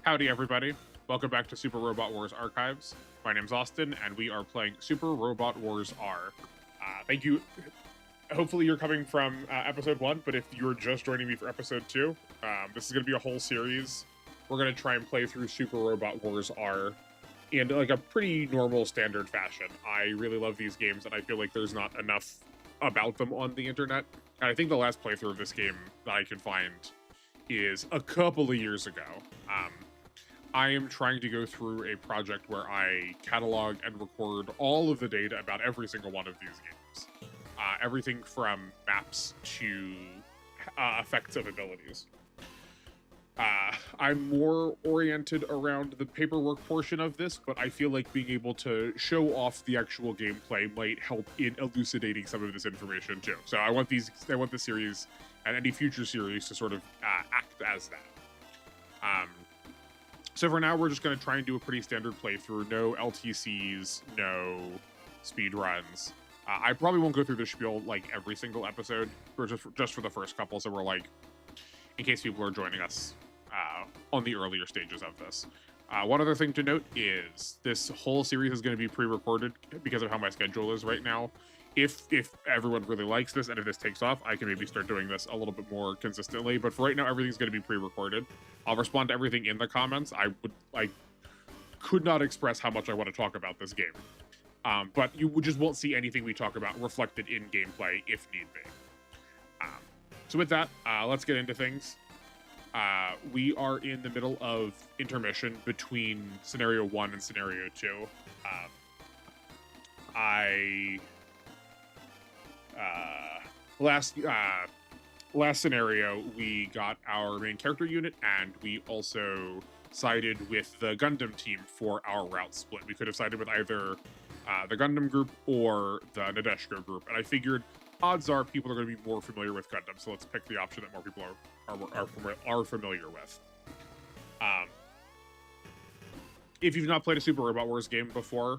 Howdy, everybody. Welcome back to Super Robot Wars Archives. My name's Austin, and we are playing Super Robot Wars R. Thank you. Hopefully, you're coming from episode 1, but if you're just joining me for episode 2, this is going to be a whole series. We're going to try and play through Super Robot Wars R in like a pretty normal, standard fashion. I really love these games, and I feel like there's not enough about them on the internet. And I think the last playthrough of this game that I can find is a couple of years ago. I am trying to go through a project where I catalog and record all of the data about every single one of these games. Everything from maps to effects of abilities. I'm more oriented around the paperwork portion of this, but I feel like being able to show off the actual gameplay might help in elucidating some of this information too. So I want this series and any future series to sort of act as that. So for now, we're just going to try and do a pretty standard playthrough. No LTCs, no speed runs. I probably won't go through the spiel like every single episode, or just for the first couple, so we're like, in case people are joining us on the earlier stages of this. One other thing to note is this whole series is going to be pre-recorded because of how my schedule is right now. If everyone really likes this and if this takes off, I can maybe start doing this a little bit more consistently. But for right now, everything's going to be pre-recorded. I'll respond to everything in the comments. I could not express how much I want to talk about this game. But you just won't see anything we talk about reflected in gameplay if need be. So with that, let's get into things. We are in the middle of intermission between Scenario 1 and Scenario 2. Last scenario, we got our main character unit, and we also sided with the Gundam team for our route split. We could have sided with either the Gundam group or the Nadeshiko group, and I figured odds are people are going to be more familiar with Gundam, so let's pick the option that more people are familiar with. If you've not played a Super Robot Wars game before,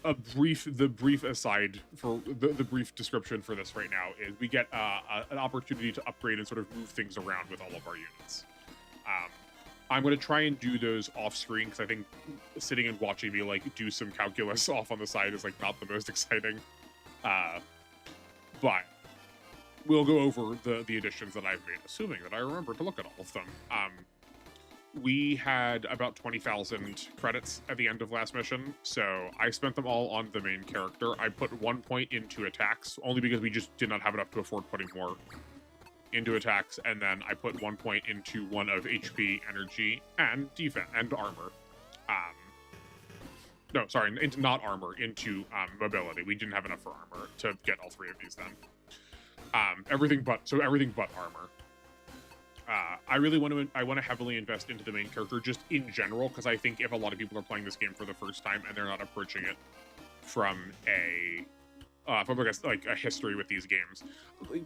the brief aside for the brief description for this right now is we get an opportunity to upgrade and sort of move things around with all of our units. I'm going to try and do those off screen because I think sitting and watching me like do some calculus off on the side is like not the most exciting. But we'll go over the additions that I've made, assuming that I remember to look at all of them. We had about 20,000 credits at the end of last mission, so I spent them all on the main character. I put 1 point into attacks, only because we just did not have enough to afford putting more into attacks, and then I put 1 point into one of HP, energy, and defense, and armor. No, sorry, into not armor, into mobility. We didn't have enough for armor to get all three of these then. Everything but armor. I really want to heavily invest into the main character just in general, because I think if a lot of people are playing this game for the first time and they're not approaching it from like a history with these games,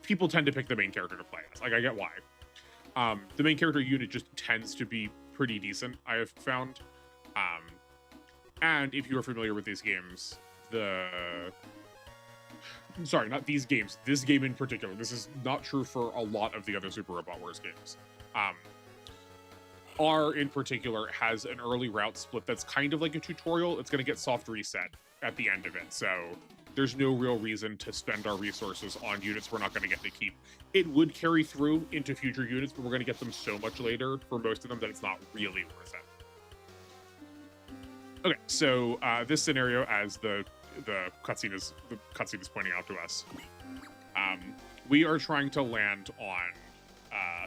people tend to pick the main character to play as. Like, I get why. The main character unit just tends to be pretty decent, I have found. And if you are familiar with these games, sorry, not these games, this game in particular, this is not true for a lot of the other Super Robot Wars games. R in particular has an early route split that's kind of like a tutorial. It's going to get soft reset at the end of it, so there's no real reason to spend our resources on units we're not going to get to keep. It would carry through into future units, but we're going to get them so much later for most of them that it's not really worth it. Okay, so this scenario, as the cutscene is pointing out to us, we are trying to land on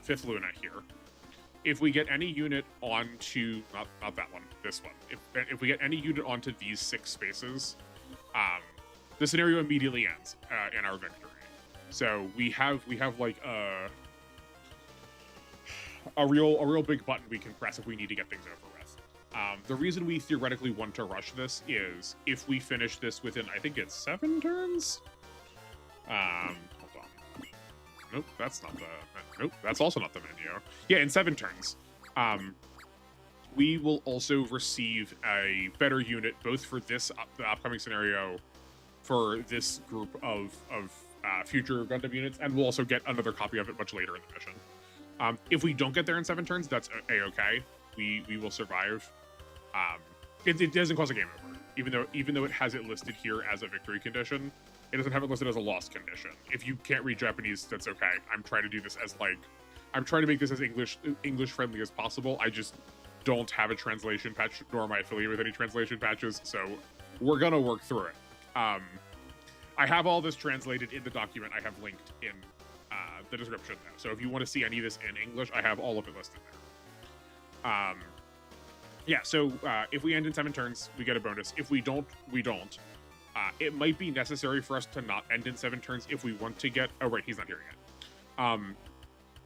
Fifth Luna here. If we get any unit onto not that one, this one. If we get any unit onto these 6 spaces, the scenario immediately ends in our victory. So we have like a real big button we can press if we need to get things over with. The reason we theoretically want to rush this is if we finish this within, I think it's 7 turns. Hold on. Nope, that's not the. Nope, that's also not the menu. Yeah, in 7 turns. We will also receive a better unit both for this the upcoming scenario, for this group of future Gundam units, and we'll also get another copy of it much later in the mission. If we don't get there in 7 turns, that's a-okay. We will survive. It doesn't cause a game over, even though it has it listed here as a victory condition. It doesn't have it listed as a loss condition. If you can't read Japanese, that's okay. I'm trying to do this as I'm trying to make this as English friendly as possible. I just don't have a translation patch, nor am I affiliated with any translation patches, so we're gonna work through it. I have all this translated in the document I have linked in the description there. So if you want to see any of this in English, I have all of it listed there. Yeah, so if we end in 7 turns, we get a bonus. If we don't, we don't. It might be necessary for us to not end in 7 turns if we want to get... Oh, right, he's not here yet.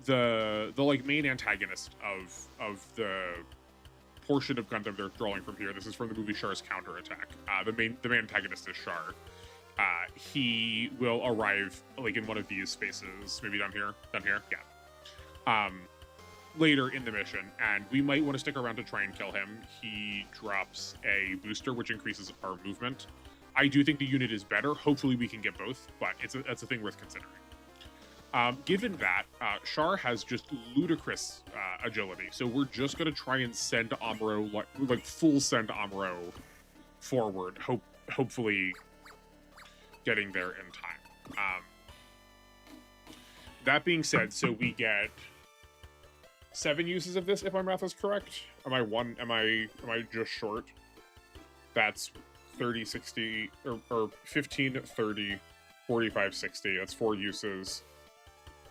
The like main antagonist of the portion of Gundam they're drawing from here. This is from the movie Char's Counterattack. The main antagonist is Char. He will arrive like in one of these spaces, maybe down here, yeah. Later in the mission, and we might want to stick around to try and kill him. He drops a booster, which increases our movement. I do think the unit is better. Hopefully we can get both, but that's a thing worth considering. Given that, Char has just ludicrous agility, so we're just going to try and send Amuro, like full send Amuro forward, hopefully getting there in time. That being said, so we get 7 uses of this, if my math is correct. Am I just short? That's 30, 60, or 15, 30, 45, 60. That's 4 uses.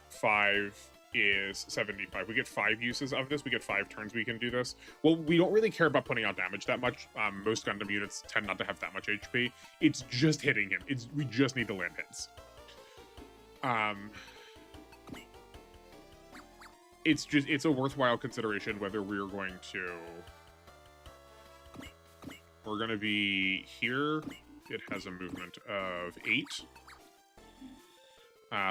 5 is 75. We get 5 uses of this. We get 5 turns we can do this. Well, we don't really care about putting out damage that much. Most Gundam units tend not to have that much HP. It's just hitting him. We just need to land hits. It's a worthwhile consideration whether we're going to be here. It has a movement of 8.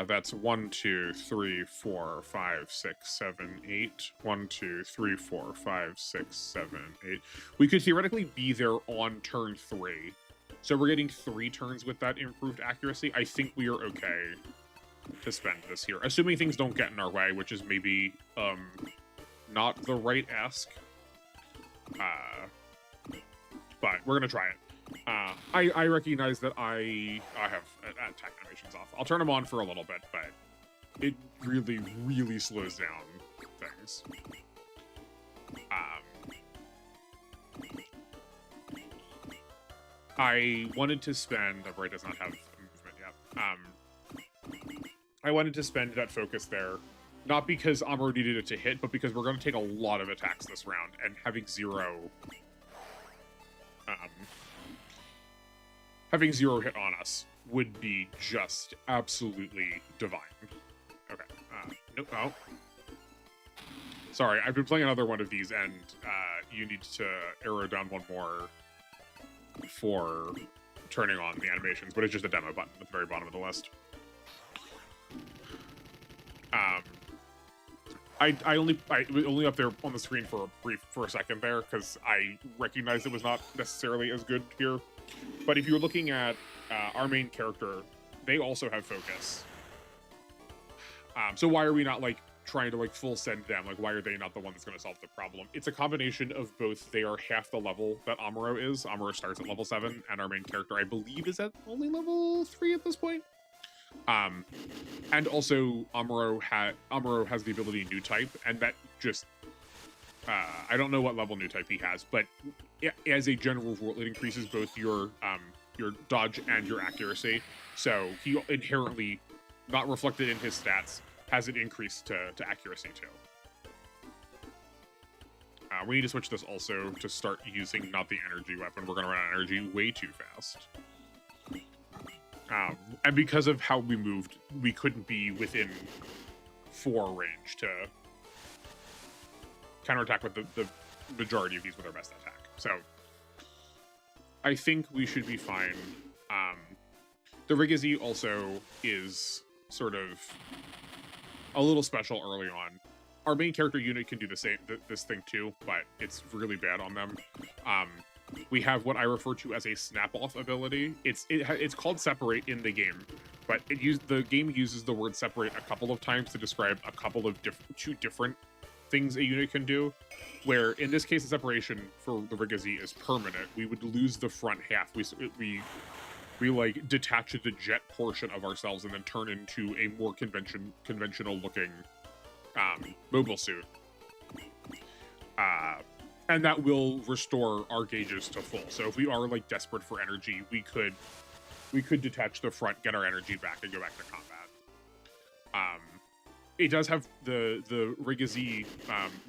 That's 1, 2, 3, 4, 5, 6, 7, 8. 1, 2, 3, 4, 5, 6, 7, 8. We could theoretically be there on turn 3. So we're getting 3 turns with that improved accuracy. I think we are okay to spend this here, assuming things don't get in our way, which is maybe not the right ask. But we're gonna try it. I recognize that I have attack animations off. I'll turn them on for a little bit, but it really, really slows down things. I wanted to spend... Right does not have movement yet. I wanted to spend that focus there, not because Amuro needed it to hit, but because we're going to take a lot of attacks this round, and having zero hit on us would be just absolutely divine. Okay. Nope. Oh. Sorry, I've been playing another one of these, and you need to arrow down one more for turning on the animations, but it's just a demo button at the very bottom of the list. I was only up there on the screen for a second there because I recognized it was not necessarily as good here. But if you're looking at our main character, they also have focus. So why are we not trying to full send them? Why are they not the one that's going to solve the problem? It's a combination of both. They are half the level that Amuro is. Amuro starts at level 7, and our main character, I believe, is at only level 3 at this point. And also Amuro has the ability New Type, and that just I don't know what level New Type he has, but as a general rule, it increases both your dodge and your accuracy. So he inherently, not reflected in his stats, has an increase to accuracy too. We need to switch this also to start using not the energy weapon. We're going to run out of energy way too fast. And because of how we moved, we couldn't be within 4 range to counterattack with the majority of these with our best attack. So I think we should be fine. The Rigizi also is sort of a little special early on. Our main character unit can do the same this thing too, but it's really bad on them. we have what I refer to as a snap-off ability. It's called separate in the game, but the game uses the word separate a couple of times to describe a couple of two different things a unit can do. Where in this case, the separation for the Rigazee is permanent. We would lose the front half. We like detach the jet portion of ourselves and then turn into a more conventional looking mobile suit. And that will restore our gauges to full. So if we are like desperate for energy, we could detach the front, get our energy back, and go back to combat. It does have the Rigazee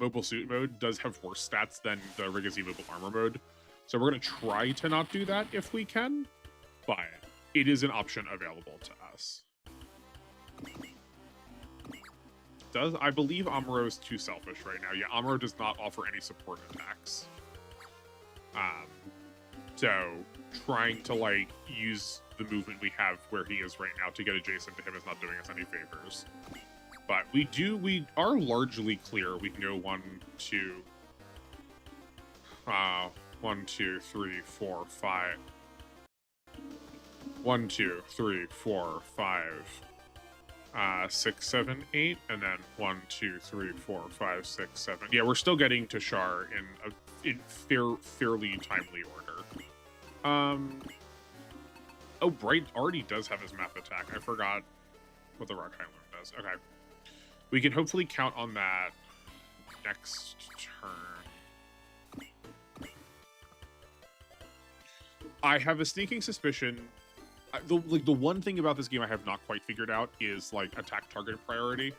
mobile suit mode does have worse stats than the Rigazee mobile armor mode. So we're gonna try to not do that if we can, but it is an option available to us. I believe Amuro is too selfish right now. Yeah, Amuro does not offer any support attacks. So trying to like use the movement we have where he is right now to get adjacent to him is not doing us any favors. But we are largely clear. We can go 1, 2, 3, 4, 5. 1, 2, 3, 4, 5. 6, 7, 8, and then 1, 2, 3, 4, 5, 6, 7. Yeah, we're still getting to Char in fairly timely order. Oh, Bright already does have his map attack. I forgot what the Rock Highlander does. Okay, we can hopefully count on that next turn. I have a sneaking suspicion. The one thing about this game I have not quite figured out is like attack target priority.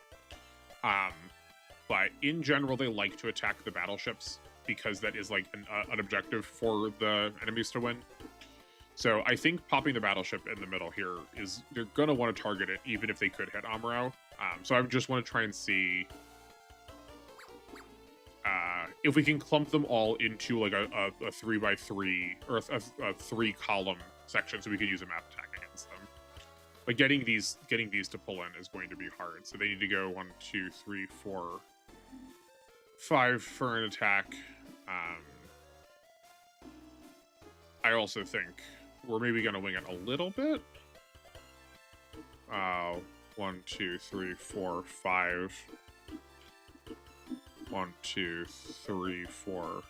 But in general, they like to attack the battleships because that is like an objective for the enemies to win. So I think popping the battleship in the middle here is they're gonna want to target it even if they could hit Amuro. So I just want to try and see if we can clump them all into like a 3x3 or a 3-column section so we could use a map attack against them. But getting these to pull in is going to be hard. So they need to go 1, 2, 3, 4, 5 for an attack. I also think we're maybe going to wing it a little bit. 1, 2, 3, 4, 5. 1, 2, 3, 4,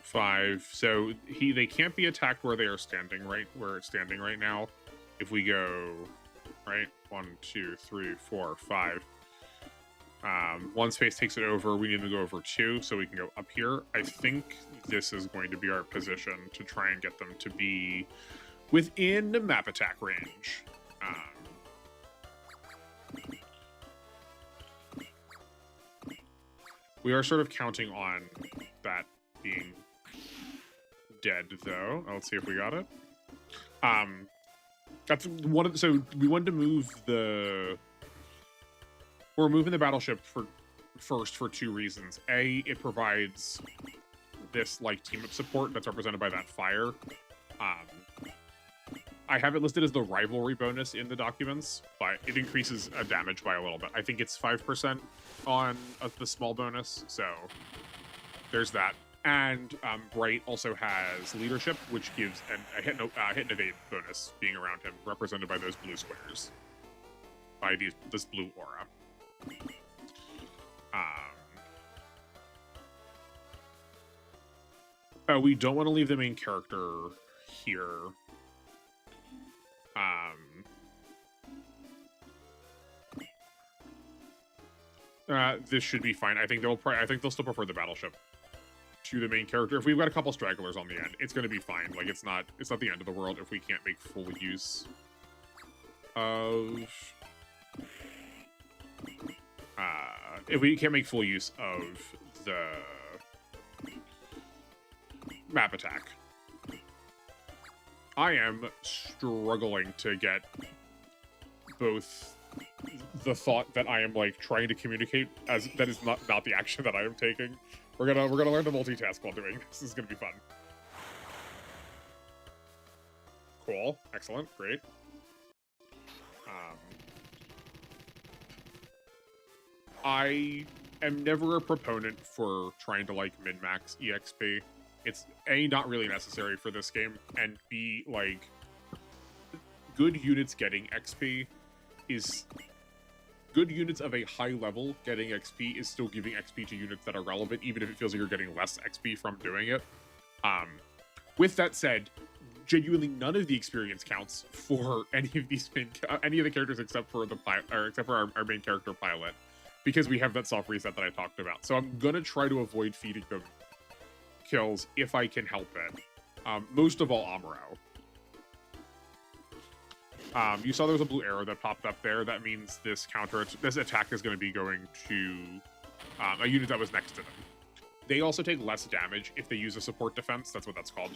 5. So they can't be attacked where they are standing where it's standing right now. If we go right 1, 2, 3, 4, 5. One space takes it over. We need to go over 2, so we can go up here. I think this is going to be our position to try and get them to be within the map attack range. We are sort of counting on that being dead, though. Let's see if we got it. That's one of so we wanted to move we're moving the battleship first for 2 reasons. A, it provides this like team up support that's represented by that fire. I have it listed as the rivalry bonus in the documents, but it increases damage by a little bit. I think it's 5% on the small bonus, so there's that. And Bright also has leadership, which gives a hit and evade bonus being around him, represented by those blue squares, by this blue aura. We don't want to leave the main character here. This should be fine. I think they'll still prefer the battleship to the main character. If we've got a couple stragglers on the end, it's going to be fine. Like it's not the end of the world if we can't make full use of the map attack. I am struggling to get both the thought that I am like trying to communicate as that is not the action that I am taking. We're gonna learn to multitask while doing this. This is gonna be fun. Cool, excellent, great. I am never a proponent for trying to like min-max EXP. It's A, not really necessary for this game, and B, like, good units getting XP is... Good units of a high level getting XP is still giving XP to units that are relevant, even if it feels like you're getting less XP from doing it. With that said, genuinely none of the experience counts for any of these any of the characters except for the pilot, or except for our main character Pilot, because we have that soft reset that I talked about. So I'm gonna try to avoid feeding them kills if I can help it. Most of all, Amuro. You saw there was a blue arrow that popped up there. That means this attack is going to be going to a unit that was next to them. They also take less damage if they use a support defense. That's what that's called.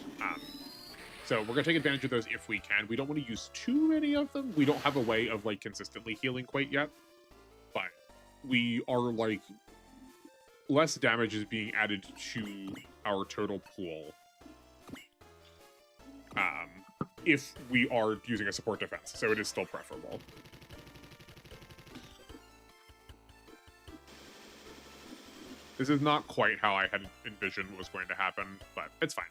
So we're going to take advantage of those if we can. We don't want to use too many of them. We don't have a way of like consistently healing quite yet. But we are like less damage is being added to our total pool. If we are using a support defense, so it is still preferable. This is not quite how I had envisioned was going to happen, but it's fine.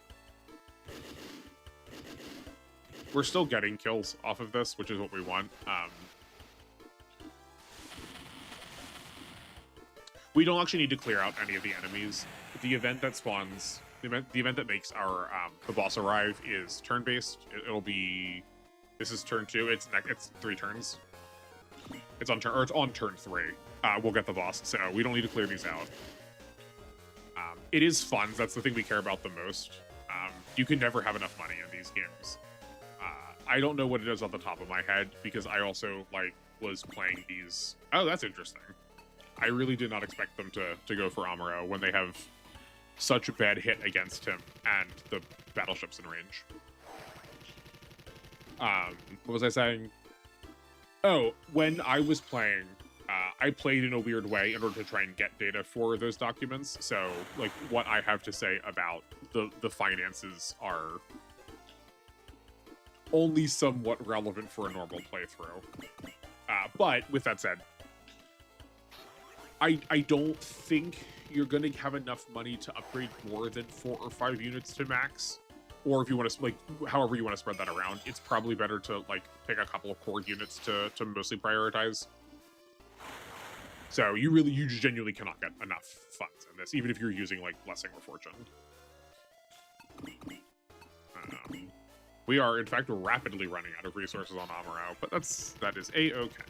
We're still getting kills off of this, which is what we want. We don't actually need to clear out any of the enemies. The event that spawns... The event that makes our the boss arrive is turn-based. It'll be... This is turn 2. It's 3 turns. It's on turn 3. We'll get the boss, so we don't need to clear these out. It is fun. That's the thing we care about the most. You can never have enough money in these games. I don't know what it is off the top of my head, because I also was playing these... Oh, that's interesting. I really did not expect them to go for Amuro when they have such a bad hit against him and the battleships in range. What was I saying? Oh, when I was playing, I played in a weird way in order to try and get data for those documents. So, like, what I have to say about the finances are only somewhat relevant for a normal playthrough. But with that said, I don't think you're going to have enough money to upgrade more than 4 or 5 units to max. Or if you want to, however you want to spread that around, it's probably better to, pick a couple of core units to mostly prioritize. So you genuinely cannot get enough funds in this, even if you're using, Blessing or Fortune. We are, in fact, rapidly running out of resources on Amuro, but that is A-okay.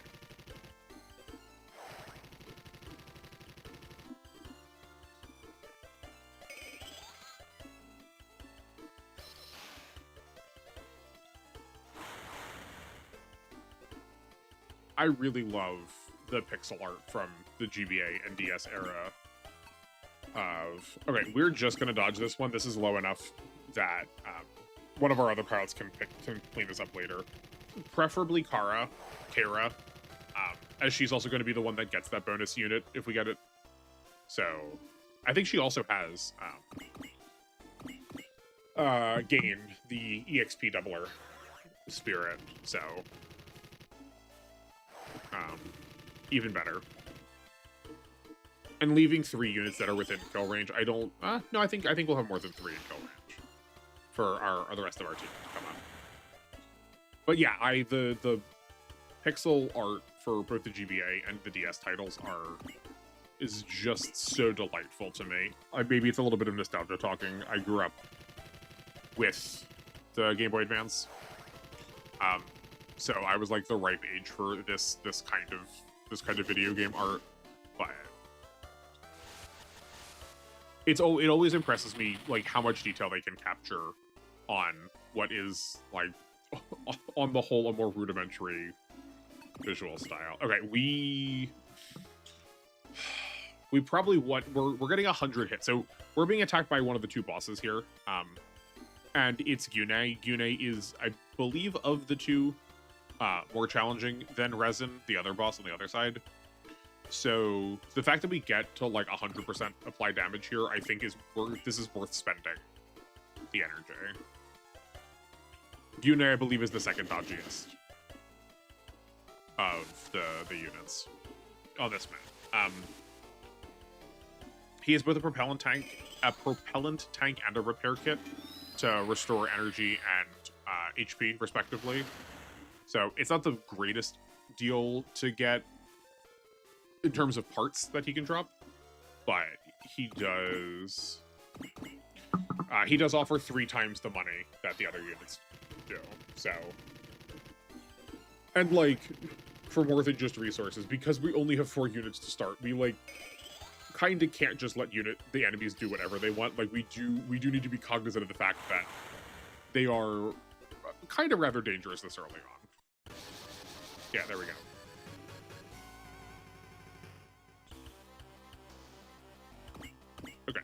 I really love the pixel art from the GBA and DS era of... Okay, we're just going to dodge this one. This is low enough that one of our other pilots can clean this up later. Preferably Kara, as she's also going to be the one that gets that bonus unit if we get it. So, I think she also has gained the EXP doubler spirit, so... even better. And leaving 3 units that are within kill range, I don't... no, I think we'll have more than 3 in kill range for the rest of our team to come up. But yeah, the pixel art for both the GBA and the DS titles is just so delightful to me. Maybe it's a little bit of nostalgia talking. I grew up with the Game Boy Advance. So I was the ripe age for this kind of video game art, but it always impresses me how much detail they can capture on what is on the whole a more rudimentary visual style. Okay, we probably we're getting 100 hits, so we're being attacked by one of the 2 bosses here, and it's Gyune. Gyune is, I believe, of the 2. More challenging than Resin, the other boss on the other side. So the fact that we get to 100% apply damage here, I think this is worth spending the energy. Gyune, I believe, is the second dodgiest of the units on this map. He has both a propellant tank and a repair kit to restore energy and HP, respectively. So it's not the greatest deal to get in terms of parts that he can drop, but he does offer 3 times the money that the other units do. So, and like for more than just resources, because we only have 4 units to start, we like kind of can't just let the enemies do whatever they want. Like we do need to be cognizant of the fact that they are kind of rather dangerous this early on. Yeah, there we go. Okay.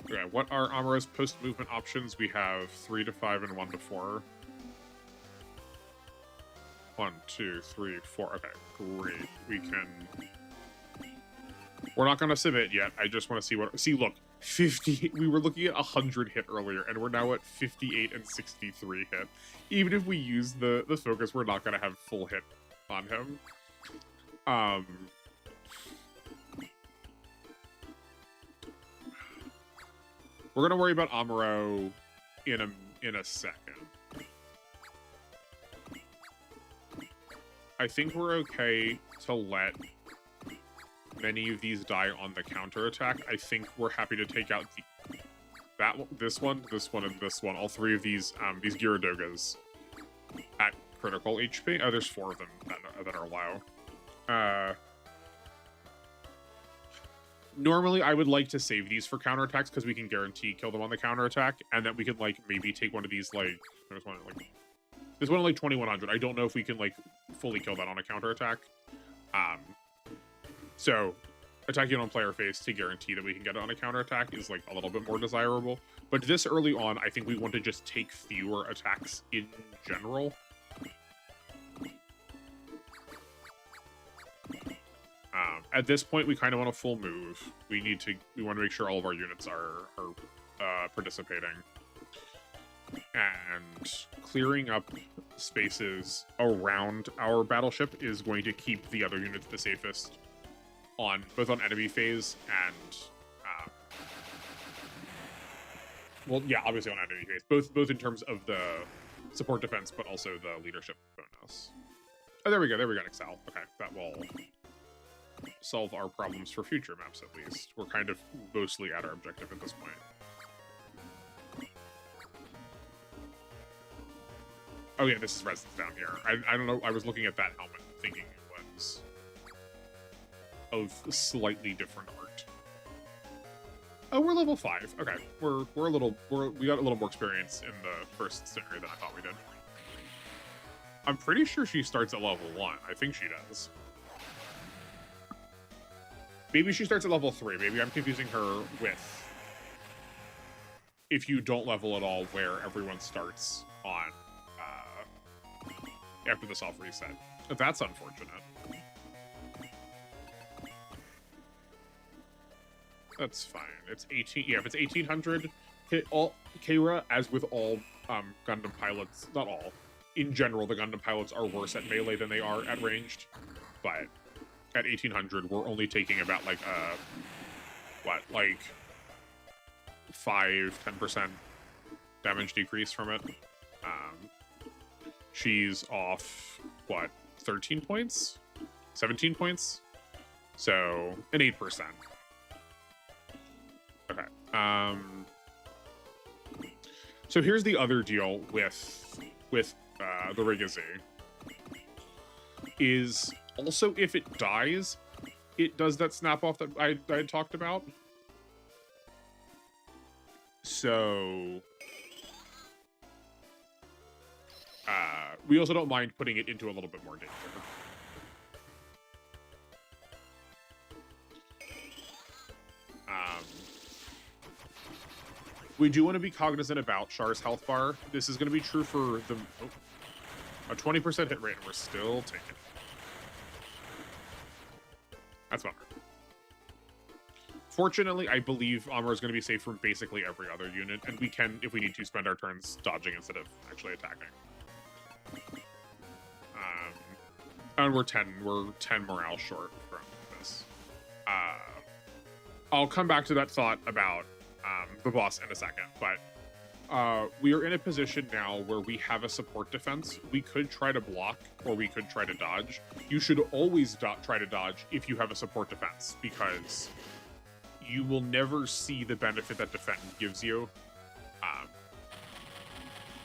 Okay, what are Amuro's post-movement options? We have 3 to 5 and 1 to 4. 1, 2, 3, 4. Okay, great. We can... We're not going to submit yet. I just want to see what... See, look. 50... We were looking at 100 hit earlier, and we're now at 58 and 63 hit. Even if we use the focus, we're not going to have full hit on him. We're going to worry about Amuro in a second. I think we're okay to let many of these die on the counterattack. I think we're happy to take out this one, and this one. All 3 of these Gyaradogas at critical HP. Oh, there's 4 of them that are low. Normally, I would like to save these for counterattacks because we can guarantee kill them on the counterattack, and that we could like maybe take one of these like there's one at like 2100. I don't know if we can like fully kill that on a counterattack. So attacking on player face to guarantee that we can get it on a counterattack is like a little bit more desirable. But this early on, I think we want to just take fewer attacks in general. At this point, we kind of want a full move. We want to make sure all of our units are participating. And clearing up spaces around our battleship is going to keep the other units the safest both on enemy phase and well, yeah, obviously on enemy phase, both in terms of the support defense, but also the leadership bonus. Oh, there we go, Excel. Okay, that will solve our problems for future maps at least. We're kind of mostly at our objective at this point. Oh yeah, this is Resonance down here. I don't know, I was looking at that helmet thinking it was of slightly different art. Oh, we're level 5. Okay, we got a little more experience in the first scenario than I thought we did. I'm pretty sure she starts at level 1. I think she does. Maybe she starts at level 3. Maybe I'm confusing her with if you don't level at all, where everyone starts on after the soft reset. That's unfortunate. That's fine. It's 18. Yeah, if it's 1800, Keira, as with all Gundam pilots, not all, in general, the Gundam pilots are worse at melee than they are at ranged. But at 1800, we're only taking about like like 5-10% damage decrease from it. She's off, what, 13 points? 17 points? So, an 8%. Okay. So here's the other deal with the Rigazi. Is also, if it dies, it does that snap off that I had talked about. So... we also don't mind putting it into a little bit more danger. We do want to be cognizant about Char's health bar. This is going to be true for the... Oh, a 20% hit rate, and we're still taking it. That's bummer. Fortunately, I believe Amuro is going to be safe from basically every other unit, and we can, if we need to, spend our turns dodging instead of actually attacking. And we're 10 morale short from this. I'll come back to that thought about the boss in a second, but we are in a position now where we have a support defense. We could try to block, or we could try to dodge. You should always try to dodge if you have a support defense, because you will never see the benefit that defend gives you.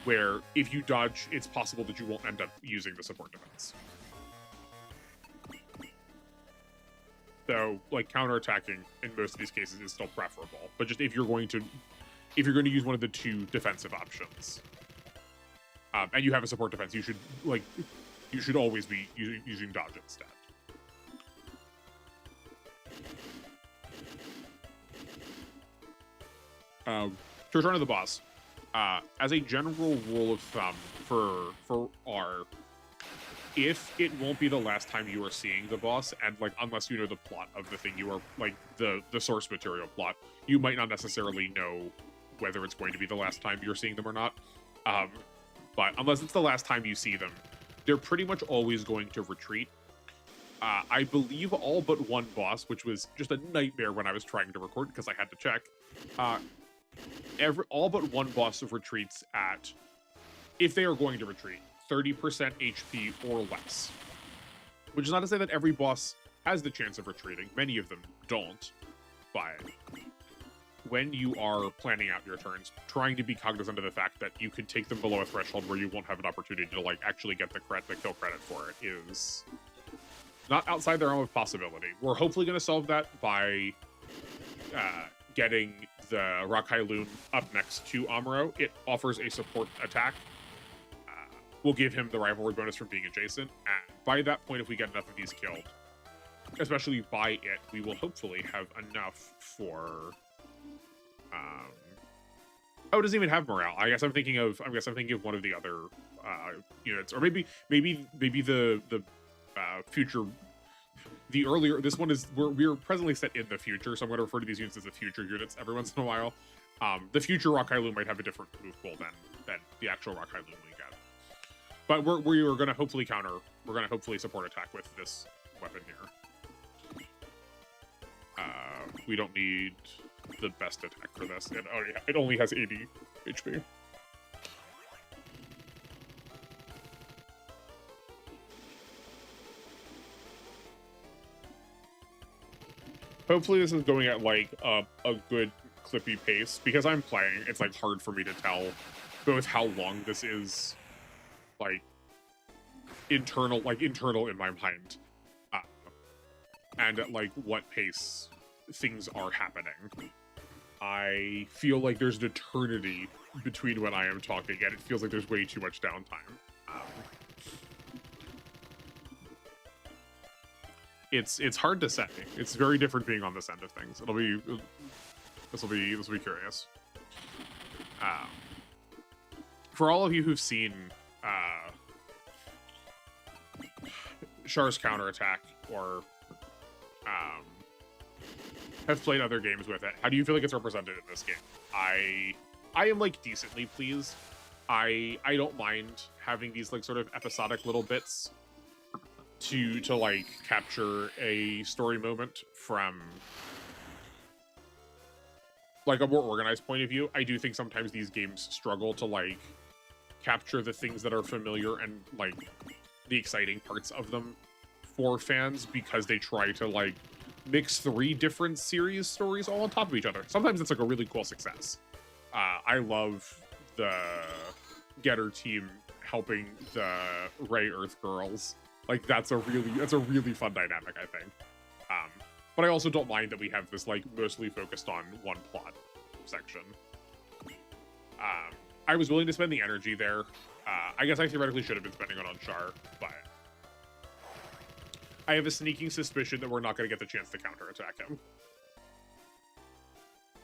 Where if you dodge, it's possible that you won't end up using the support defense. So, like, counterattacking in most of these cases is still preferable. But just if you're going to use one of the two defensive options, and you have a support defense, you should always be using dodge instead. To return to the boss, as a general rule of thumb for R, if it won't be the last time you are seeing the boss, and like unless you know the plot of the thing you are, like the source material plot, you might not necessarily know whether it's going to be the last time you're seeing them or not. But unless it's the last time you see them, they're pretty much always going to retreat. I believe all but one boss, which was just a nightmare when I was trying to record because I had to check. All but one boss retreats at, if they are going to retreat, 30% HP or less. Which is not to say that every boss has the chance of retreating. Many of them don't. But when you are planning out your turns, trying to be cognizant of the fact that you could take them below a threshold where you won't have an opportunity to like actually get the kill credit for it is not outside the realm of possibility. We're hopefully going to solve that by getting the Rakai Loon up next to Amuro. It offers a support attack. We'll give him the rivalry bonus from being adjacent. And by that point, if we get enough of these killed, especially by it, we will hopefully have enough for... Oh, it doesn't even have morale. I guess I'm thinking of one of the other units, or maybe the future. The earlier, this one is we're presently set in the future, so I'm going to refer to these units as the future units every once in a while. The future Rakai Loon might have a different move pool than the actual Rakai Loon we get. But we are going to hopefully counter. We're going to hopefully support attack with this weapon here. We don't need the best attack for this. It only has 80 HP. Hopefully this is going at like a good clippy pace. Because I'm playing, it's like hard for me to tell both how long this is, like internal in my mind, and at like what pace things are happening. I feel like there's an eternity between when I am talking, and it feels like there's way too much downtime. It's hard to say. It's very different being on this end of things. This will be curious. For all of you who've seen Char's counterattack or have played other games with it, how do you feel like it's represented in this game? I am like decently pleased. I don't mind having these like sort of episodic little bits to like capture a story moment from like a more organized point of view. I do think sometimes these games struggle to like capture the things that are familiar and like the exciting parts of them for fans, because they try to like mix 3 different series stories all on top of each other. Sometimes it's like a really cool success. I love the Getter team helping the Ray Earth girls. Like that's a really fun dynamic, I think. But I also don't mind that we have this like mostly focused on one plot section. I was willing to spend the energy there. I guess I theoretically should have been spending it on Char, but I have a sneaking suspicion that we're not going to get the chance to counterattack him.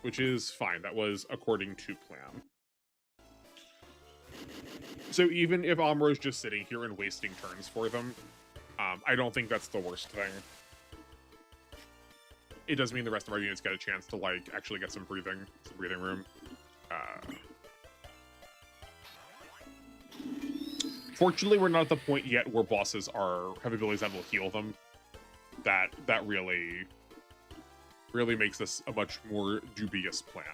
Which is fine. That was according to plan. So even if Amuro's just sitting here and wasting turns for them, I don't think that's the worst thing. It does mean the rest of our units get a chance to like actually get some breathing room. Fortunately, we're not at the point yet where bosses have abilities that will heal them. That really really makes this a much more dubious plan.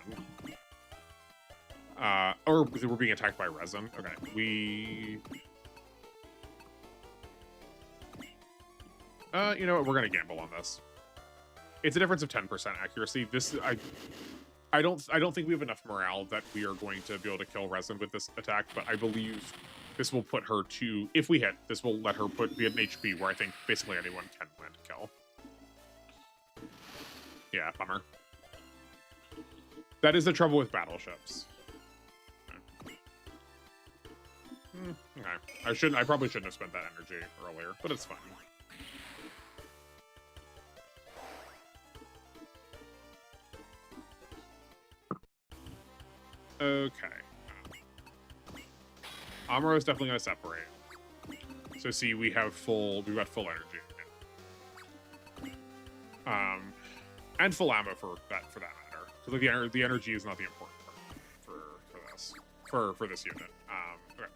Or we're being attacked by resin. Okay, you know what? We're gonna gamble on this. It's a difference of 10% accuracy. I don't think we have enough morale that we are going to be able to kill resin with this attack, but I believe this will put her to, if we hit, this will let her be at an HP where I think basically anyone can land a kill. Yeah, bummer. That is the trouble with battleships. Okay. I probably shouldn't have spent that energy earlier, but it's fine. Okay. Amuro is definitely gonna separate. So see, we've got full energy. And full ammo for that matter. Because like the energy is not the important part for this unit. Okay.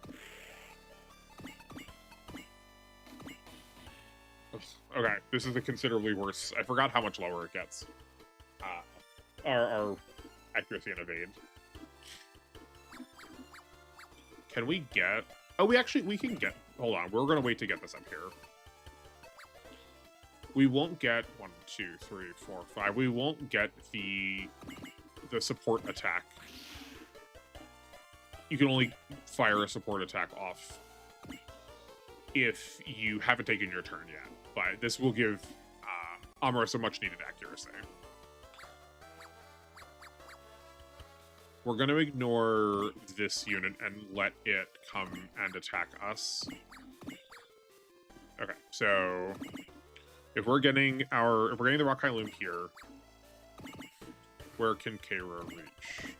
Okay, this is a considerably worse. I forgot how much lower it gets. Our accuracy and evade. Can we get... Oh, we can get... Hold on, we're going to wait to get this up here. We won't get 1, 2, 3, 4, 5. We won't get the support attack. You can only fire a support attack off if you haven't taken your turn yet. But this will give Amuro some much-needed accuracy. We're going to ignore this unit and let it come and attack us. Okay, so if we're getting the Rockeye Loom here, where can Keira reach?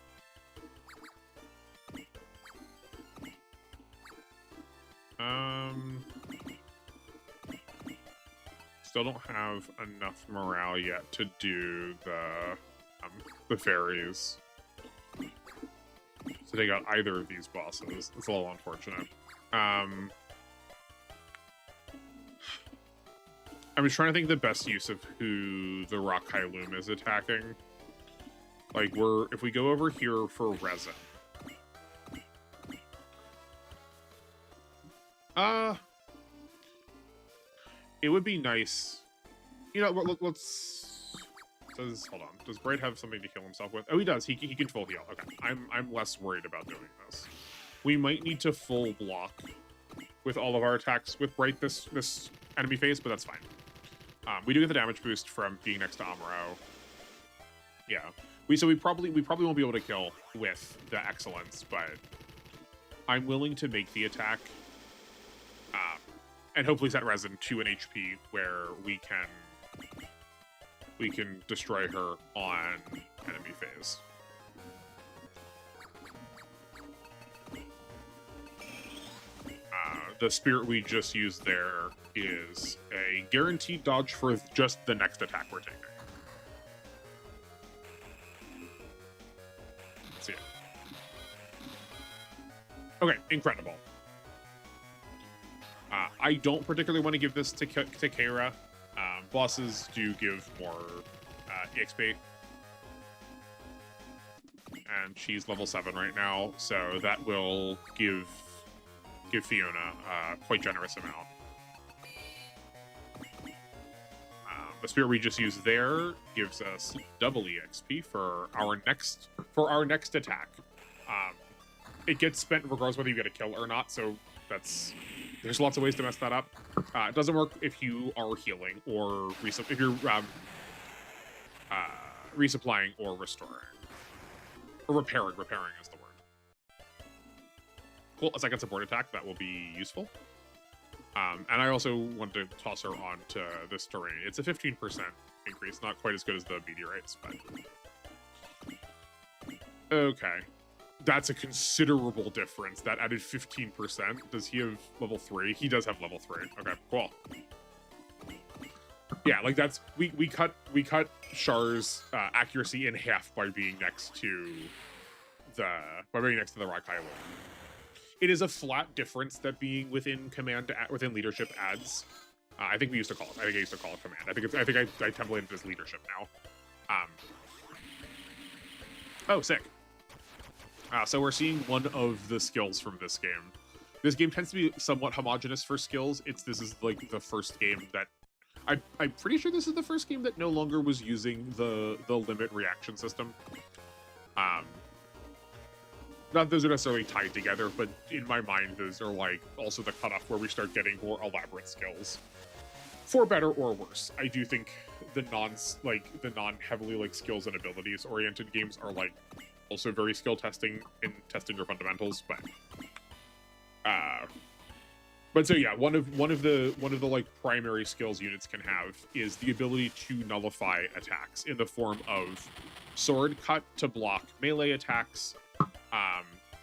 Still don't have enough morale yet to do the fairies. To take out either of these bosses. It's a little unfortunate. I'm just trying to think the best use of who the Rockeye Loom is attacking. Like, if we go over here for resin. It would be nice. You know, let's... Hold on. Does Bright have something to heal himself with? Oh, he does. He can full heal. Okay. I'm less worried about doing this. We might need to full block with all of our attacks with Bright this enemy phase, but that's fine. We do get the damage boost from being next to Amuro. Yeah. We probably won't be able to kill with the excellence, but I'm willing to make the attack. And hopefully set resin to an HP where we can destroy her on enemy phase. The spirit we just used there is a guaranteed dodge for just the next attack we're taking. Let's see it. Okay, incredible. I don't particularly want to give this to Keira. Bosses do give more EXP. And she's level 7 right now, so that will give Fiona a quite generous amount. The spirit we just used there gives us double EXP for our next attack. It gets spent regardless whether you get a kill or not, so there's lots of ways to mess that up. It doesn't work if you are healing or if you're resupplying or restoring. Or repairing. Repairing is the word. Cool. A second support attack. That will be useful. And I also want to toss her on to this terrain. It's a 15% increase. Not quite as good as the meteorites, but... Okay. That's a considerable difference. That added 15%. Does he have level 3? He does have level 3. Okay, cool. Yeah, like that's we cut Char's accuracy in half by being next to the Rockeye Loom. It is a flat difference that being within leadership adds. I think we used to call it. I think I used to call it command. I think I templated it as leadership now. Um, oh, sick. So we're seeing one of the skills from this game. This game tends to be somewhat homogenous for skills. This is like the first game that I'm pretty sure this is the first game that no longer was using the limit reaction system. Not those are necessarily tied together, but in my mind, those are like also the cutoff where we start getting more elaborate skills, for better or worse. I do think the non heavily like skills and abilities oriented games are like also very skill testing in testing your fundamentals, but so yeah, one of the like primary skills units can have is the ability to nullify attacks in the form of sword cut to block melee attacks,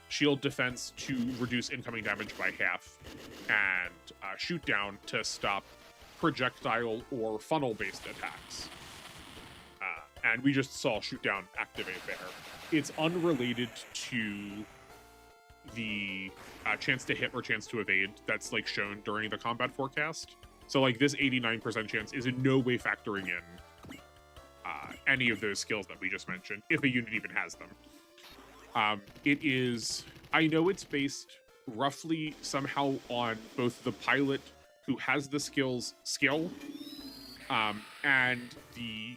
shield defense to reduce incoming damage by half, and shoot down to stop projectile or funnel based attacks. And we just saw shoot down activate there. It's unrelated to the chance to hit or chance to evade that's like shown during the combat forecast. So like this 89% chance is in no way factoring in any of those skills that we just mentioned, if a unit even has them. It is, I know it's based roughly somehow on both the pilot who has the skills skill and the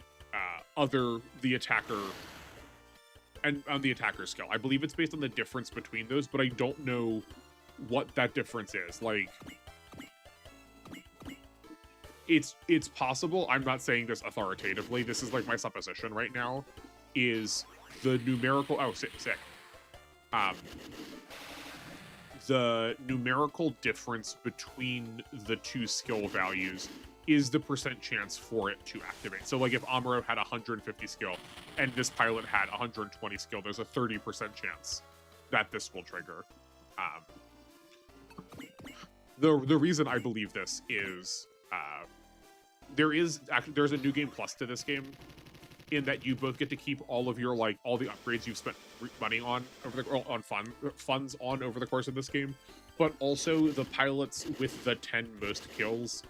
attacker and on the attacker's skill. I believe it's based on the difference between those, but I don't know what that difference is. Like, it's possible. I'm not saying this authoritatively. This is like my supposition right now. Is the numerical? Oh, sick. The numerical difference between the two skill values is the percent chance for it to activate. So like if Amuro had 150 skill and this pilot had 120 skill, there's a 30% chance that this will trigger. The reason I believe this is there's a new game plus to this game, in that you both get to keep all of your all the upgrades you've spent money on funds on over the course of this game, but also the pilots with the 10 most kills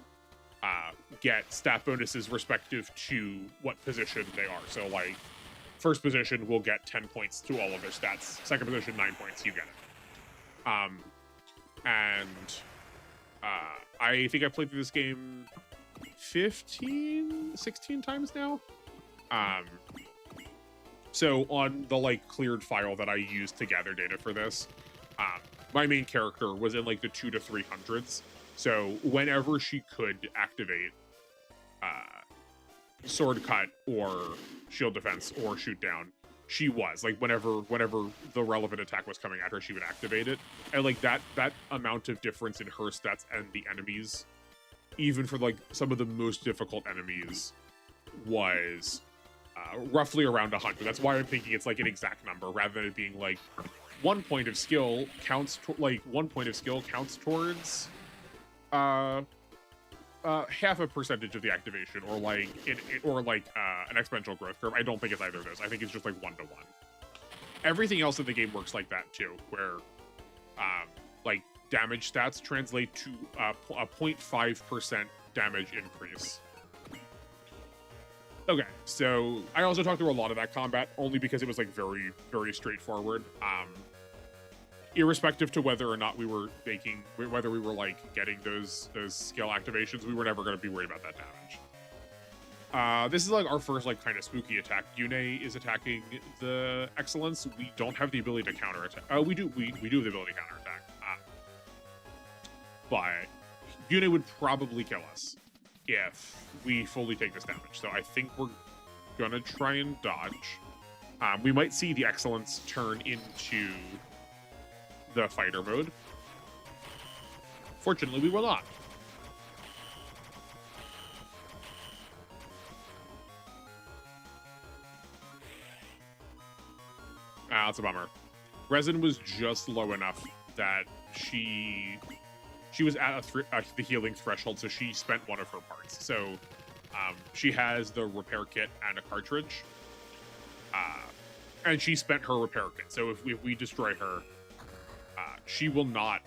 get stat bonuses respective to what position they are. So like first position will get 10 points to all of their stats, second position 9 points, you get it. I think I've played through this game 16 times now. So on the cleared file that I used to gather data for this, my main character was in the 200 to 300s. So whenever she could activate sword cut or shield defense or shoot down, she was whenever the relevant attack was coming at her, she would activate it. And that amount of difference in her stats and the enemies, even for some of the most difficult enemies, was roughly around 100. That's why I'm thinking it's an exact number rather than it being 1 point of skill counts 1 point of skill counts towards half a percentage of the activation, or an exponential growth curve. I don't think it's either of those. I think it's just 1 to 1. Everything else in the game works like that too, where damage stats translate to a 0.5% damage increase. Okay, so I also talked through a lot of that combat only because it was very, very straightforward. Irrespective to whether or not we were getting those skill activations, we were never going to be worried about that damage. This is our first kind of spooky attack. Yune is attacking the Excellence. We don't have the ability to counter attack. We do have the ability to counter attack. But Yune would probably kill us if we fully take this damage. So I think we're gonna try and dodge. We might see the Excellence turn into the fighter mode. Fortunately, we will not. That's a bummer. Resin was just low enough that she was at the healing threshold, so she spent one of her parts. So she has the repair kit and a cartridge, and she spent her repair kit. So if we destroy her, she will not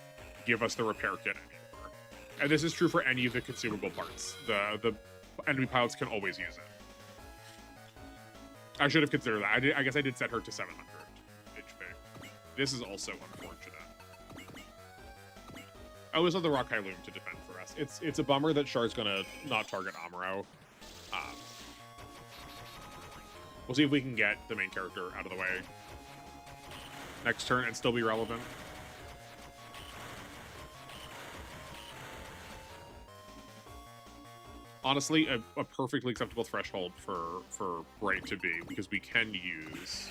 give us the repair kit anymore. And this is true for any of the consumable parts. The enemy pilots can always use it. I should have considered that. I guess I did set her to 700 HP. This is also unfortunate. I always have the Rock Loom to defend for us. It's a bummer that Char's gonna not target Amuro. We'll see if we can get the main character out of the way next turn and still be relevant. Honestly, a perfectly acceptable threshold for Bright to be, because we can use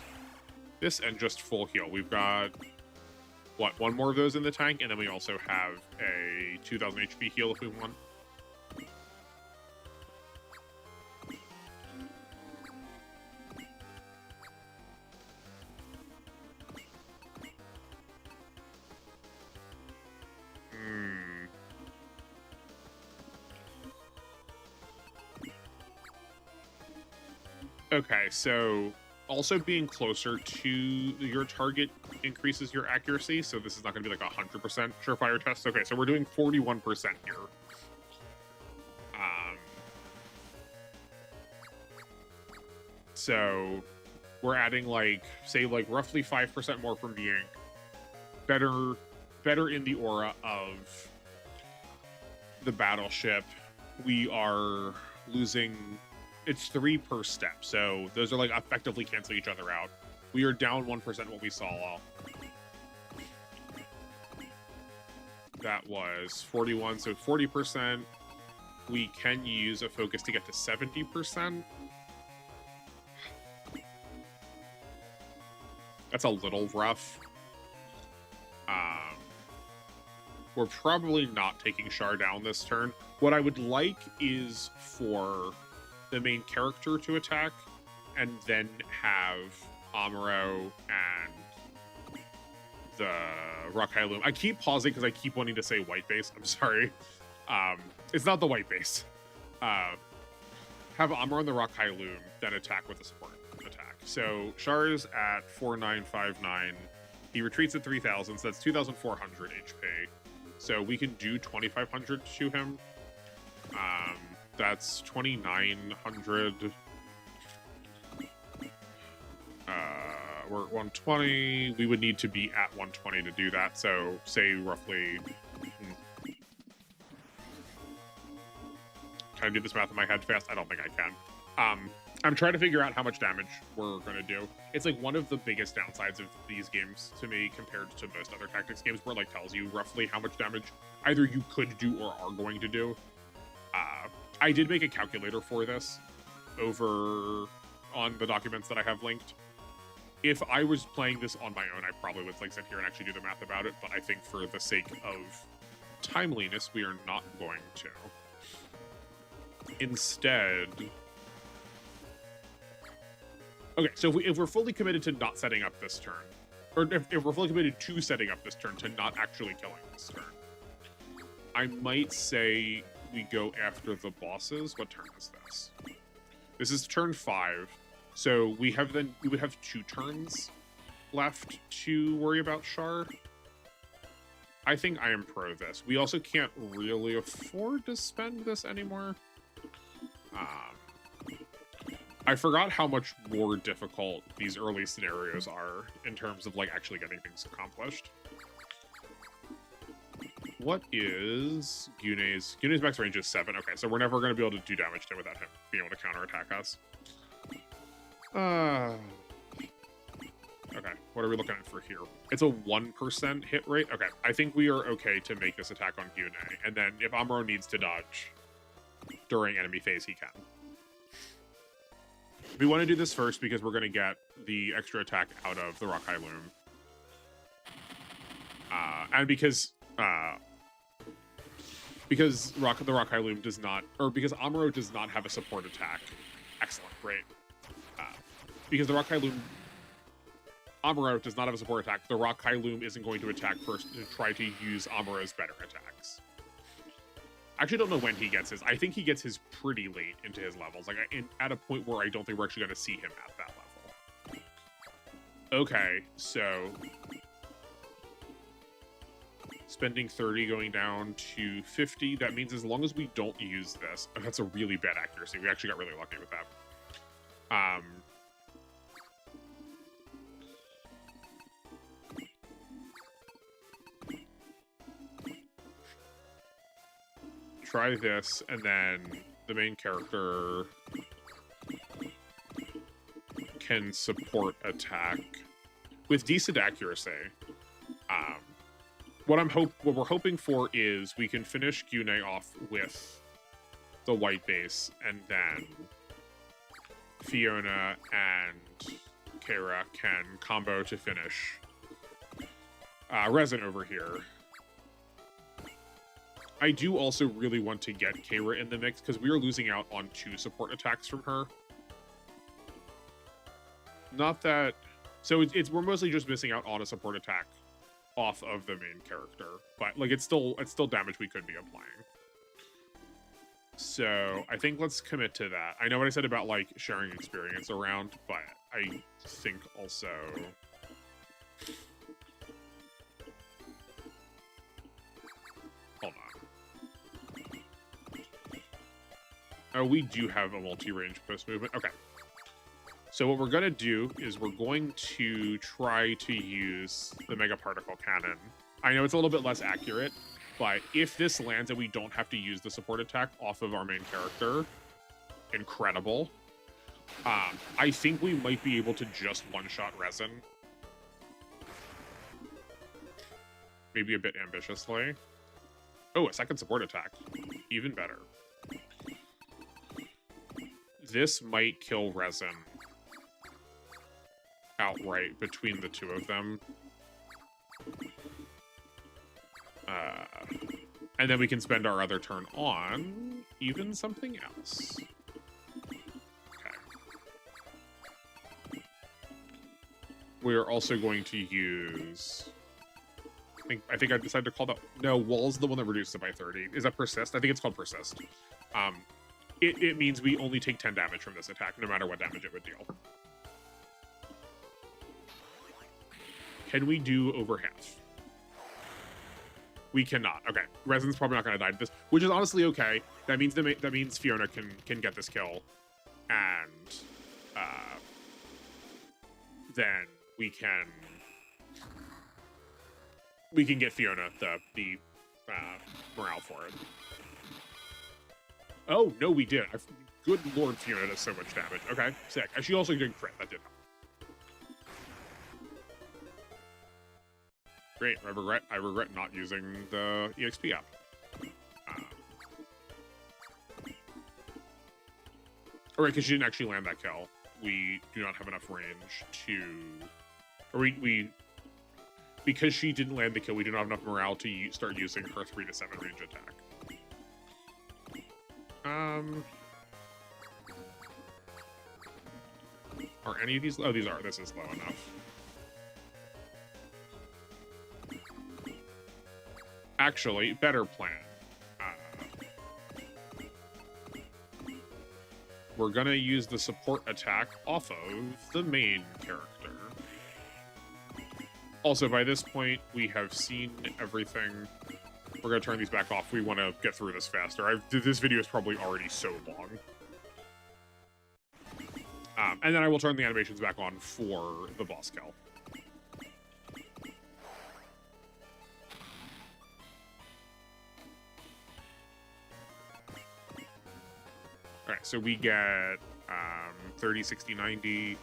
this and just full heal. We've got, what, one more of those in the tank, and then we also have a 2000 HP heal if we want. Okay, so also being closer to your target increases your accuracy, so this is not going to be like 100% surefire test. Okay, so we're doing 41% here. So we're adding like, say, like roughly 5% more from being better in the aura of the battleship. We are losing, it's 3 per step, so those are like effectively cancel each other out. We are down 1% what we saw. That was 41, so 40%. We can use a focus to get to 70%. That's a little rough. We're probably not taking Char down this turn. What I would like is for the main character to attack, and then have Amuro and the Rock Loom. I keep pausing because I keep wanting to say white base. I'm sorry. It's not the white base. Have Amuro and the Rock Loom then attack with a support attack. So Char's at 4959. He retreats at 3000, so that's 2400 HP. So we can do 2500 to him. That's 2900. We're at 120. We would need to be at 120 to do that. So say roughly. Can I do this math in my head fast? I don't think I can. I'm trying to figure out how much damage we're going to do. It's like one of the biggest downsides of these games to me compared to most other tactics games, where it like tells you roughly how much damage either you could do or are going to do. I did make a calculator for this over on the documents that I have linked. If I was playing this on my own, I probably would like sit here and actually do the math about it, but I think for the sake of timeliness, we are not going to. Instead... Okay, so if we're fully committed to not setting up this turn, or if we're fully committed to setting up this turn to not actually killing this turn, I might say we go after the bosses. What turn is this? This is turn 5. So we would have 2 turns left to worry about Char. I think I am pro this. We also can't really afford to spend this anymore. I forgot how much more difficult these early scenarios are in terms of like actually getting things accomplished. What is Gune's? Gune's max range is 7. Okay, so we're never going to be able to do damage to him without him being able to counterattack us. Okay, what are we looking at for here? It's a 1% hit rate. Okay, I think we are okay to make this attack on Gune, and then if Amuro needs to dodge during enemy phase, he can. We want to do this first because we're going to get the extra attack out of the Rock Loom. And because the Rock Loom does not, or because Amuro does not have a support attack. Excellent, great. Because the Rock Loom, Amuro does not have a support attack, the Rock Loom isn't going to attack first to try to use Amuro's better attacks. I actually don't know when he gets his. I think he gets his pretty late into his levels, like at a point where I don't think we're actually going to see him at that level. Okay, so spending 30 going down to 50. That means as long as we don't use this, that's a really bad accuracy. We actually got really lucky with that. try this, and then the main character can support attack with decent accuracy. What we're hoping for is we can finish Gyune off with the white base, and then Fiona and Keira can combo to finish Resin over here. I do also really want to get Keira in the mix because we are losing out on 2 support attacks from her. Not that... So we're mostly just missing out on a support attack off of the main character, but like it's still damage we could be applying. So I think let's commit to that. I know what I said about like sharing experience around, but I think also hold on. Oh, we do have a multi-range post movement. Okay. So what we're going to do is we're going to try to use the Mega Particle Cannon. I know it's a little bit less accurate, but if this lands and we don't have to use the support attack off of our main character, incredible. I think we might be able to just one-shot Resin. Maybe a bit ambitiously. Oh, a second support attack. Even better. This might kill Resin outright between the 2 of them. And then we can spend our other turn on even something else. Okay. We're also going to use... I think I decided to call that... No, Wall's the one that reduces it by 30. Is that Persist? I think it's called Persist. It means we only take 10 damage from this attack, no matter what damage it would deal. Can we do over half? We cannot. Okay, Resin's probably not going to die to this, which is honestly okay. That means Fiona can get this kill, and then we can get Fiona the morale for it. Oh no, we did. Good lord, Fiona does so much damage. Okay, sick. And she also did crit. That did help. Great. I regret not using the EXP app. All right, because she didn't actually land that kill. We do not have enough range to, or because she didn't land the kill, we do not have enough morale to start using her 3 to 7 range attack. Are any of these? Oh, these are. This is low enough. Actually, better plan. We're gonna use the support attack off of the main character. Also, by this point, we have seen everything. We're gonna turn these back off. We want to get through this faster. This video is probably already so long. And then I will turn the animations back on for the boss kill. Alright, so we get 30, 60, 90,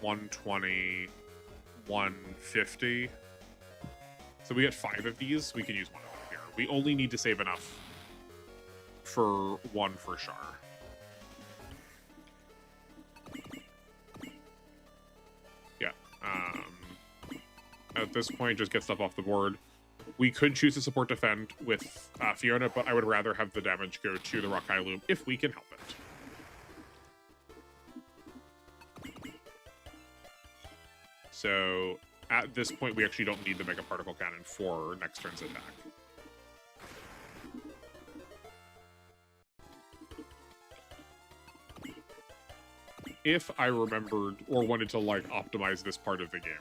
120, 150. So we get 5 of these. We can use one of them here. We only need to save enough for 1 for Char. Yeah. At this point, just get stuff off the board. We could choose to support defend with Fiona, but I would rather have the damage go to the Rockeye Loom if we can help it. So at this point, we actually don't need the Mega Particle Cannon for next turn's attack. If I remembered or wanted to like optimize this part of the game,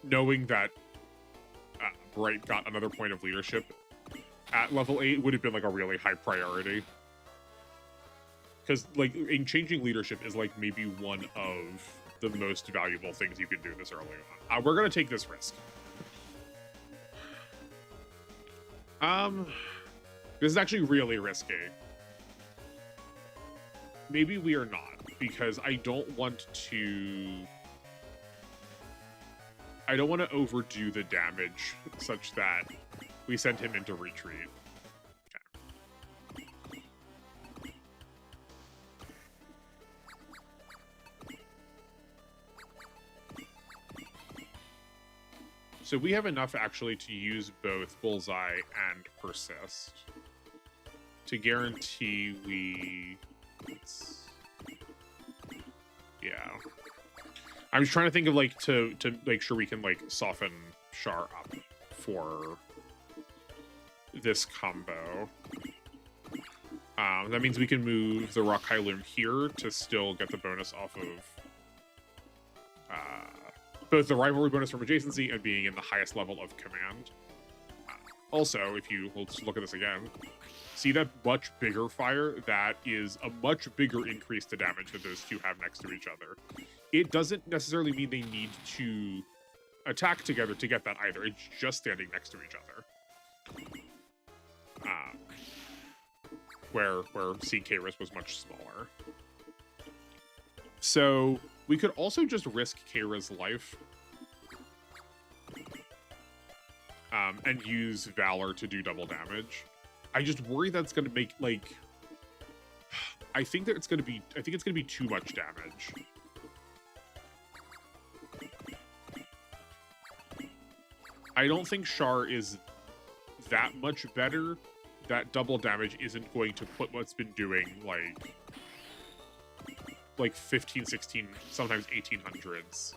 knowing that Bright got another point of leadership at level 8 would have been like a really high priority. Because like in changing leadership is like maybe one of the most valuable things you can do this early on. We're gonna take this risk. This is actually really risky. Maybe we are not, because I don't want to overdo the damage such that we send him into retreat. Okay. So we have enough actually to use both Bullseye and Persist to guarantee we... Yeah. I'm just trying to think of like to make sure we can like soften Char up for this combo. That means we can move the Rakai Loom here to still get the bonus off of both the rivalry bonus from adjacency and being in the highest level of command. Also, if you let's look at this again, see that much bigger fire? That is a much bigger increase to damage that those two have next to each other. It doesn't necessarily mean they need to attack together to get that either. It's just standing next to each other. Where CK-Riz was much smaller. So we could also just risk K-Riz life and use Valor to do double damage. I just worry that's going to make, like... I think it's going to be too much damage. I don't think Char is that much better. That double damage isn't going to put what's been doing, like 15, 16, sometimes 1800s.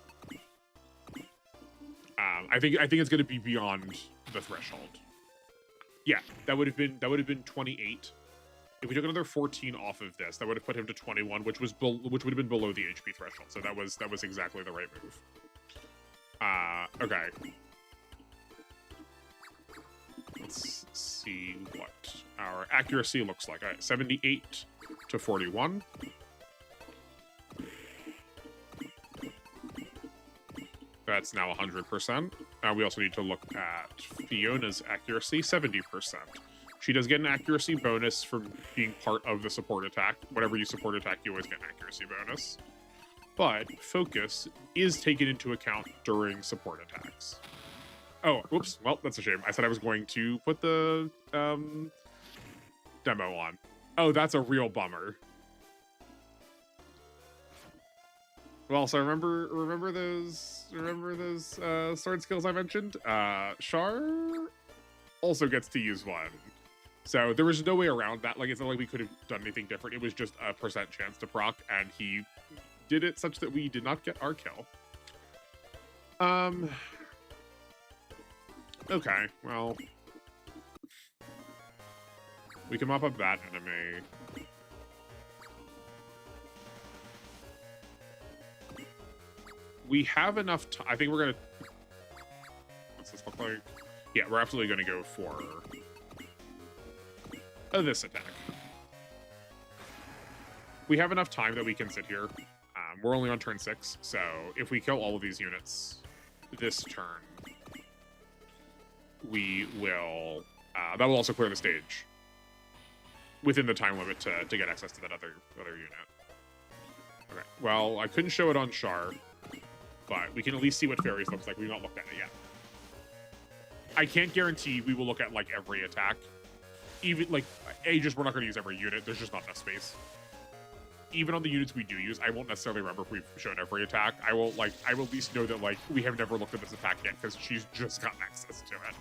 I think it's going to be beyond the threshold. Yeah, that would have been 28. If we took another 14 off of this, that would have put him to 21, which would have been below the HP threshold. So that was exactly the right move. Okay. Let's see what our accuracy looks like. All right, 78 to 41. That's now 100%. We also need to look at Fiona's accuracy, 70%. She does get an accuracy bonus from being part of the support attack. Whenever you support attack, you always get an accuracy bonus. But Focus is taken into account during support attacks. Oh, whoops. Well, that's a shame. I said I was going to put the demo on. Oh, that's a real bummer. Well, so remember those sword skills I mentioned? Char also gets to use one. So there was no way around that. Like, it's not like we could have done anything different. It was just a % chance to proc, and he did it such that we did not get our kill. Okay, well, we can mop up that enemy. We have enough time. I think we're gonna... What's this look like? Yeah, we're absolutely gonna go for this attack. We have enough time that we can sit here. We're only on turn 6, so if we kill all of these units this turn, we will... that will also clear the stage within the time limit to get access to that other unit. Okay, well, I couldn't show it on Char, but we can at least see what Fairies looks like. We've not looked at it yet. I can't guarantee we will look at, like, every attack. Even, like, Aegis, we're not going to use every unit. There's just not enough space. Even on the units we do use, I won't necessarily remember if we've shown every attack. I will at least know that, like, we have never looked at this attack yet because she's just gotten access to it.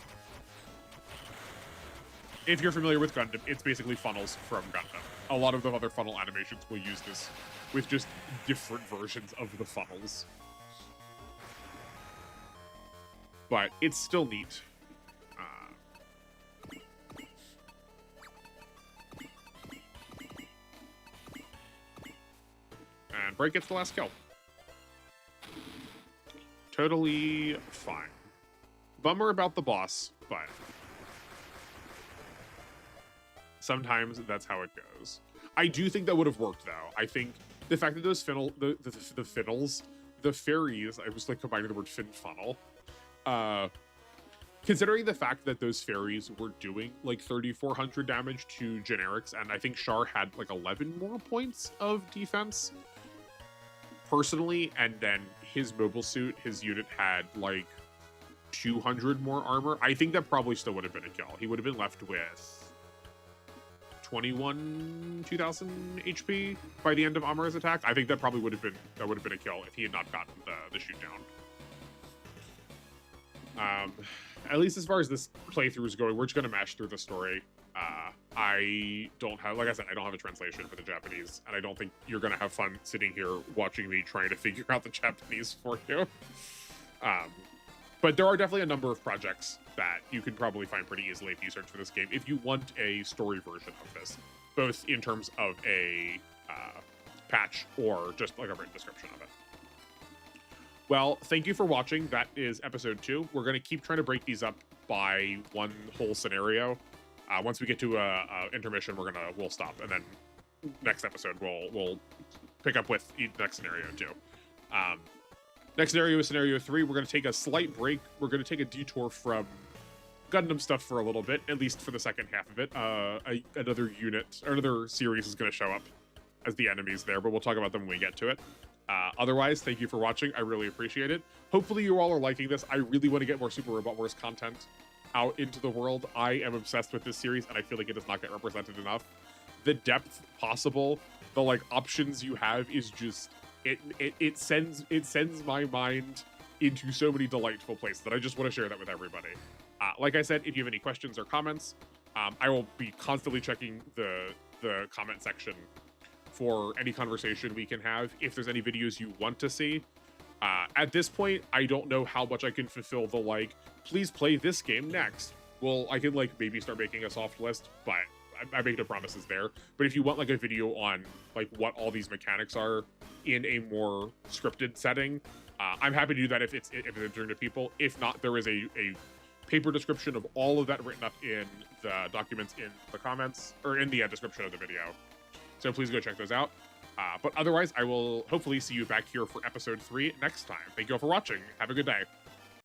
If you're familiar with Gundam, it's basically funnels from Gundam. A lot of the other funnel animations will use this with just different versions of the funnels. But it's still neat. And Bright gets the last kill. Totally fine. Bummer about the boss, but sometimes that's how it goes. I do think that would have worked, though. I think the fact that those the fairies, I was like combining the word fin funnel, considering the fact that those fairies were doing like 3,400 damage to generics, and I think Char had like 11 more points of defense personally, and then his mobile suit, his unit had like 200 more armor, I think that probably still would have been a kill. He would have been left with 2,000 HP by the end of Amara's attack. I think that probably would have been a kill if he had not gotten the shoot down. At least as far as this playthrough is going, we're just gonna mash through the story. I don't have, like I said, I don't have a translation for the Japanese, and I don't think you're gonna have fun sitting here watching me trying to figure out the Japanese for you. But there are definitely a number of projects that you can probably find pretty easily if you search for this game, if you want a story version of this, both in terms of a patch or just like a written description of it. Well, thank you for watching. That is episode 2. We're going to keep trying to break these up by one whole scenario. Once we get to a intermission, we'll stop, and then next episode we'll pick up with the next scenario too. Next scenario is scenario 3. We're going to take a slight break. We're going to take a detour from Gundam stuff for a little bit, at least for the second half of it. Another unit, or another series is going to show up as the enemies there, but we'll talk about them when we get to it. Otherwise, thank you for watching. I really appreciate it. Hopefully you all are liking this. I really want to get more Super Robot Wars content out into the world. I am obsessed with this series, and I feel like it does not get represented enough. The depth possible, the like options you have is just it sends my mind into so many delightful places that I just want to share that with everybody. Like I said, if you have any questions or comments, I will be constantly checking the comment section for any conversation we can have. If there's any videos you want to see, at this point, I don't know how much I can fulfill the like, please play this game next. Well, I can like maybe start making a soft list, but I make no promises there. But if you want like a video on like what all these mechanics are in a more scripted setting, I'm happy to do that if it's interesting to people. If not, there is a paper description of all of that written up in the documents in the comments, or in the description of the video. So please go check those out. But otherwise, I will hopefully see you back here for episode 3 next time. Thank you all for watching. Have a good day.